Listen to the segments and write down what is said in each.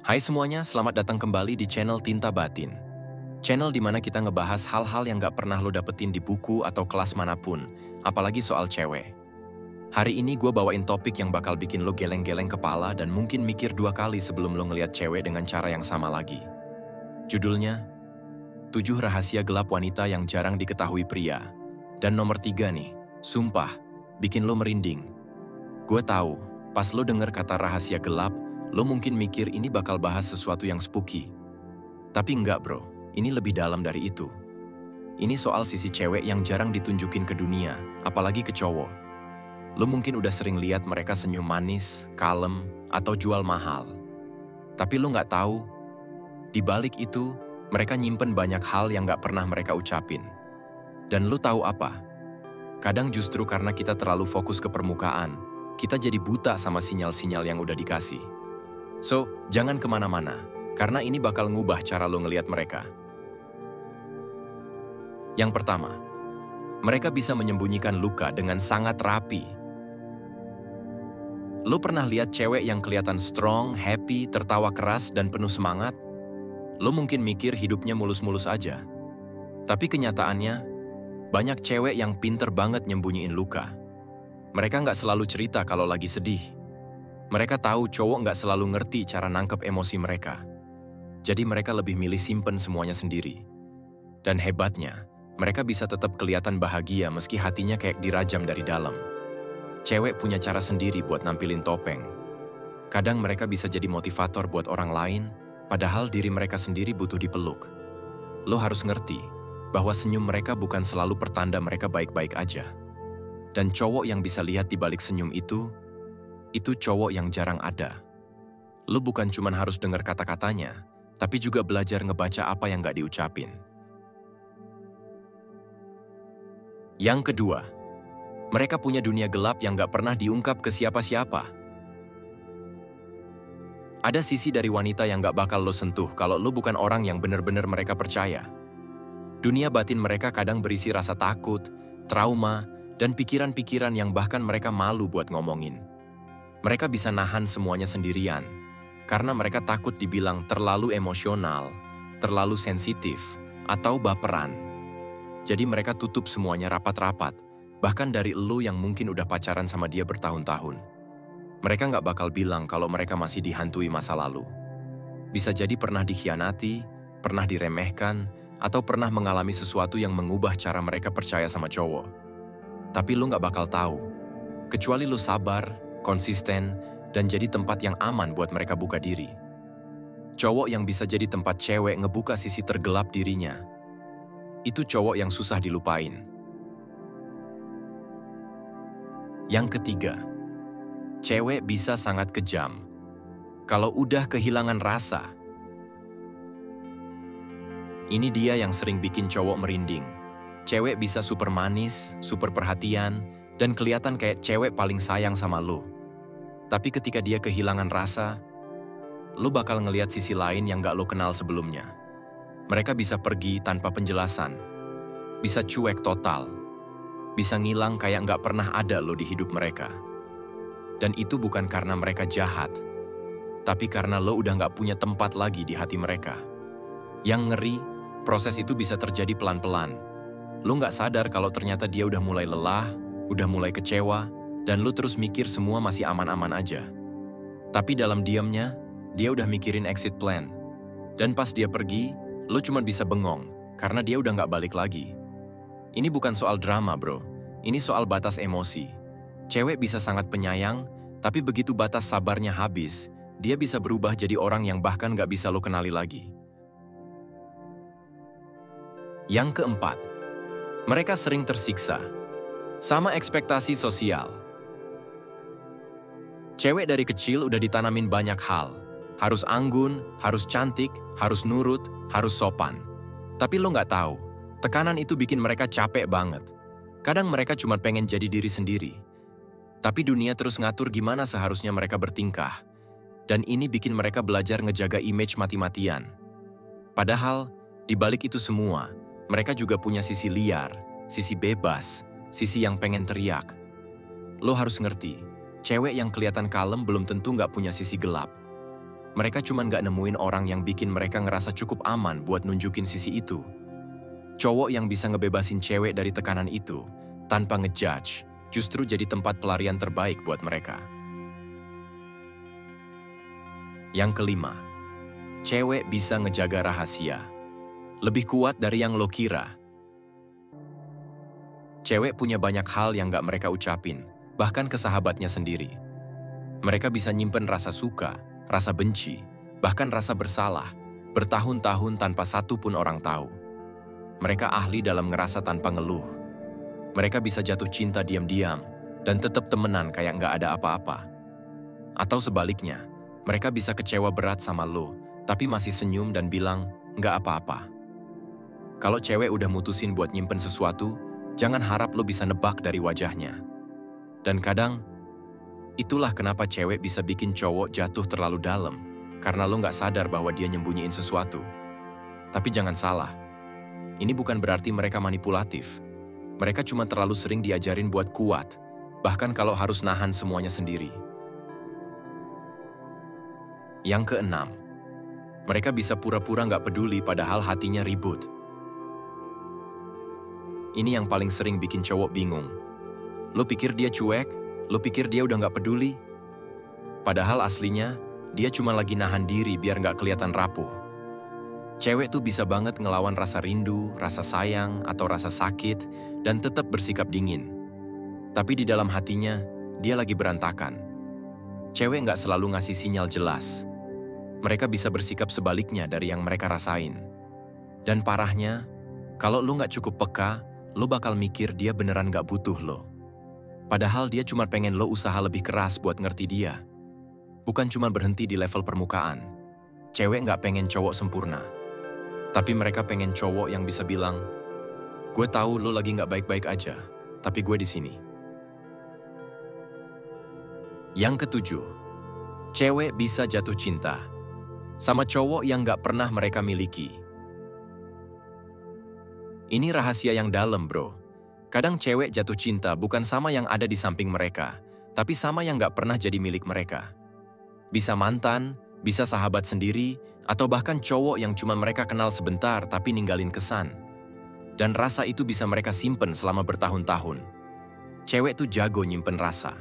Hai semuanya, selamat datang kembali di channel Tinta Batin. Channel di mana kita ngebahas hal-hal yang gak pernah lo dapetin di buku atau kelas manapun, apalagi soal cewek. Hari ini gue bawain topik yang bakal bikin lo geleng-geleng kepala dan mungkin mikir dua kali sebelum lo ngeliat cewek dengan cara yang sama lagi. Judulnya, 7 Rahasia Gelap Wanita yang Jarang Diketahui Pria. Dan nomor 3 nih, sumpah, bikin lo merinding. Gue tahu, pas lo denger kata rahasia gelap, lo mungkin mikir ini bakal bahas sesuatu yang spooky. Tapi enggak bro, ini lebih dalam dari itu. Ini soal sisi cewek yang jarang ditunjukin ke dunia, apalagi ke cowok. Lo mungkin udah sering lihat mereka senyum manis, kalem, atau jual mahal. Tapi lo nggak tahu, di balik itu, mereka nyimpen banyak hal yang nggak pernah mereka ucapin. Dan lo tahu apa? Kadang justru karena kita terlalu fokus ke permukaan, kita jadi buta sama sinyal-sinyal yang udah dikasih. So, jangan kemana-mana, karena ini bakal ngubah cara lo ngelihat mereka. Yang pertama, mereka bisa menyembunyikan luka dengan sangat rapi. Lo pernah lihat cewek yang kelihatan strong, happy, tertawa keras, dan penuh semangat? Lo mungkin mikir hidupnya mulus-mulus aja. Tapi kenyataannya, banyak cewek yang pinter banget nyembunyiin luka. Mereka nggak selalu cerita kalau lagi sedih. Mereka tahu cowok nggak selalu ngerti cara nangkep emosi mereka. Jadi mereka lebih milih simpen semuanya sendiri. Dan hebatnya, mereka bisa tetap kelihatan bahagia meski hatinya kayak dirajam dari dalam. Cewek punya cara sendiri buat nampilin topeng. Kadang mereka bisa jadi motivator buat orang lain, padahal diri mereka sendiri butuh dipeluk. Lo harus ngerti bahwa senyum mereka bukan selalu pertanda mereka baik-baik aja. Dan cowok yang bisa lihat di balik senyum itu cowok yang jarang ada. Lo bukan cuma harus dengar kata-katanya, tapi juga belajar ngebaca apa yang gak diucapin. Yang kedua, mereka punya dunia gelap yang gak pernah diungkap ke siapa-siapa. Ada sisi dari wanita yang gak bakal lo sentuh kalau lo bukan orang yang benar-benar mereka percaya. Dunia batin mereka kadang berisi rasa takut, trauma, dan pikiran-pikiran yang bahkan mereka malu buat ngomongin. Mereka bisa nahan semuanya sendirian, karena mereka takut dibilang terlalu emosional, terlalu sensitif, atau baperan. Jadi mereka tutup semuanya rapat-rapat, bahkan dari elu yang mungkin udah pacaran sama dia bertahun-tahun. Mereka nggak bakal bilang kalau mereka masih dihantui masa lalu. Bisa jadi pernah dikhianati, pernah diremehkan, atau pernah mengalami sesuatu yang mengubah cara mereka percaya sama cowok. Tapi lu nggak bakal tahu, kecuali lu sabar, konsisten, dan jadi tempat yang aman buat mereka buka diri. Cowok yang bisa jadi tempat cewek ngebuka sisi tergelap dirinya, itu cowok yang susah dilupain. Yang ketiga, cewek bisa sangat kejam. Kalau udah kehilangan rasa, ini dia yang sering bikin cowok merinding. Cewek bisa super manis, super perhatian, dan kelihatan kayak cewek paling sayang sama lo. Tapi ketika dia kehilangan rasa, lo bakal ngelihat sisi lain yang gak lo kenal sebelumnya. Mereka bisa pergi tanpa penjelasan, bisa cuek total, bisa ngilang kayak gak pernah ada lo di hidup mereka. Dan itu bukan karena mereka jahat, tapi karena lo udah gak punya tempat lagi di hati mereka. Yang ngeri, proses itu bisa terjadi pelan-pelan. Lo gak sadar kalau ternyata dia udah mulai lelah, udah mulai kecewa, dan lo terus mikir semua masih aman-aman aja. Tapi dalam diamnya, dia udah mikirin exit plan. Dan pas dia pergi, lo cuma bisa bengong, karena dia udah gak balik lagi. Ini bukan soal drama bro, ini soal batas emosi. Cewek bisa sangat penyayang, tapi begitu batas sabarnya habis, dia bisa berubah jadi orang yang bahkan gak bisa lo kenali lagi. Yang keempat, mereka sering tersiksa sama ekspektasi sosial. Cewek dari kecil udah ditanamin banyak hal. Harus anggun, harus cantik, harus nurut, harus sopan. Tapi lo nggak tahu, tekanan itu bikin mereka capek banget. Kadang mereka cuma pengen jadi diri sendiri. Tapi dunia terus ngatur gimana seharusnya mereka bertingkah. Dan ini bikin mereka belajar ngejaga image mati-matian. Padahal, di balik itu semua, mereka juga punya sisi liar, sisi bebas, sisi yang pengen teriak. Lo harus ngerti, cewek yang kelihatan kalem belum tentu nggak punya sisi gelap. Mereka cuma nggak nemuin orang yang bikin mereka ngerasa cukup aman buat nunjukin sisi itu. Cowok yang bisa ngebebasin cewek dari tekanan itu, tanpa ngejudge, justru jadi tempat pelarian terbaik buat mereka. Yang kelima, cewek bisa ngejaga rahasia. Lebih kuat dari yang lo kira. Cewek punya banyak hal yang nggak mereka ucapin, bahkan ke sahabatnya sendiri. Mereka bisa nyimpen rasa suka, rasa benci, bahkan rasa bersalah, bertahun-tahun tanpa satu pun orang tahu. Mereka ahli dalam ngerasa tanpa ngeluh. Mereka bisa jatuh cinta diam-diam dan tetap temenan kayak nggak ada apa-apa. Atau sebaliknya, mereka bisa kecewa berat sama lo, tapi masih senyum dan bilang, nggak apa-apa. Kalau cewek udah mutusin buat nyimpen sesuatu, jangan harap lo bisa nebak dari wajahnya. Dan kadang, itulah kenapa cewek bisa bikin cowok jatuh terlalu dalam, karena lo nggak sadar bahwa dia nyembunyiin sesuatu. Tapi jangan salah, ini bukan berarti mereka manipulatif. Mereka cuma terlalu sering diajarin buat kuat, bahkan kalau harus nahan semuanya sendiri. Yang keenam, mereka bisa pura-pura nggak peduli padahal hatinya ribut. Ini yang paling sering bikin cowok bingung. Lo pikir dia cuek? Lo pikir dia udah nggak peduli? Padahal aslinya, dia cuma lagi nahan diri biar nggak kelihatan rapuh. Cewek tuh bisa banget ngelawan rasa rindu, rasa sayang, atau rasa sakit, dan tetap bersikap dingin. Tapi di dalam hatinya, dia lagi berantakan. Cewek nggak selalu ngasih sinyal jelas. Mereka bisa bersikap sebaliknya dari yang mereka rasain. Dan parahnya, kalau lo nggak cukup peka, lo bakal mikir dia beneran nggak butuh lo. Padahal dia cuma pengen lo usaha lebih keras buat ngerti dia. Bukan cuma berhenti di level permukaan. Cewek nggak pengen cowok sempurna. Tapi mereka pengen cowok yang bisa bilang, gue tahu lo lagi nggak baik-baik aja, tapi gue di sini. Yang ketujuh, cewek bisa jatuh cinta sama cowok yang nggak pernah mereka miliki. Ini rahasia yang dalam, bro. Kadang cewek jatuh cinta bukan sama yang ada di samping mereka, tapi sama yang nggak pernah jadi milik mereka. Bisa mantan, bisa sahabat sendiri, atau bahkan cowok yang cuma mereka kenal sebentar tapi ninggalin kesan. Dan rasa itu bisa mereka simpen selama bertahun-tahun. Cewek tuh jago nyimpen rasa.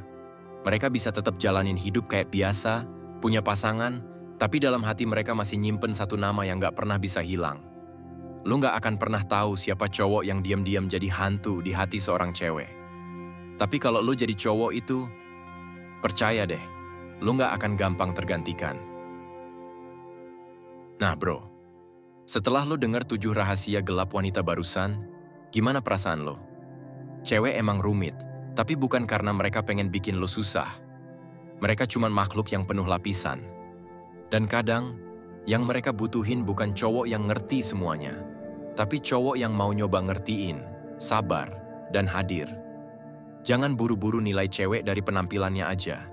Mereka bisa tetap jalanin hidup kayak biasa, punya pasangan, tapi dalam hati mereka masih nyimpen satu nama yang nggak pernah bisa hilang. Lu nggak akan pernah tahu siapa cowok yang diam-diam jadi hantu di hati seorang cewek. Tapi kalau lu jadi cowok itu, percaya deh, lu nggak akan gampang tergantikan. Nah bro, setelah lu dengar 7 rahasia gelap wanita barusan, gimana perasaan lo? Cewek emang rumit, tapi bukan karena mereka pengen bikin lo susah. Mereka cuma makhluk yang penuh lapisan. Dan kadang, yang mereka butuhin bukan cowok yang ngerti semuanya, tapi cowok yang mau nyoba ngertiin, sabar, dan hadir. Jangan buru-buru nilai cewek dari penampilannya aja.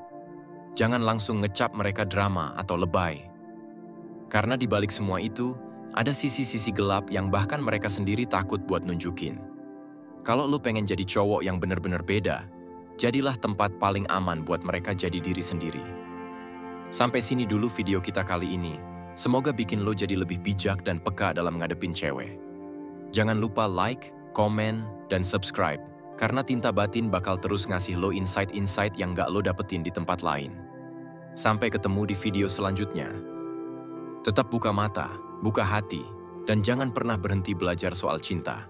Jangan langsung ngecap mereka drama atau lebay. Karena di balik semua itu, ada sisi-sisi gelap yang bahkan mereka sendiri takut buat nunjukin. Kalau lu pengen jadi cowok yang bener-bener beda, jadilah tempat paling aman buat mereka jadi diri sendiri. Sampai sini dulu video kita kali ini. Semoga bikin lo jadi lebih bijak dan peka dalam ngadepin cewek. Jangan lupa like, komen, dan subscribe, karena Tinta Batin bakal terus ngasih lo insight-insight yang gak lo dapetin di tempat lain. Sampai ketemu di video selanjutnya. Tetap buka mata, buka hati, dan jangan pernah berhenti belajar soal cinta.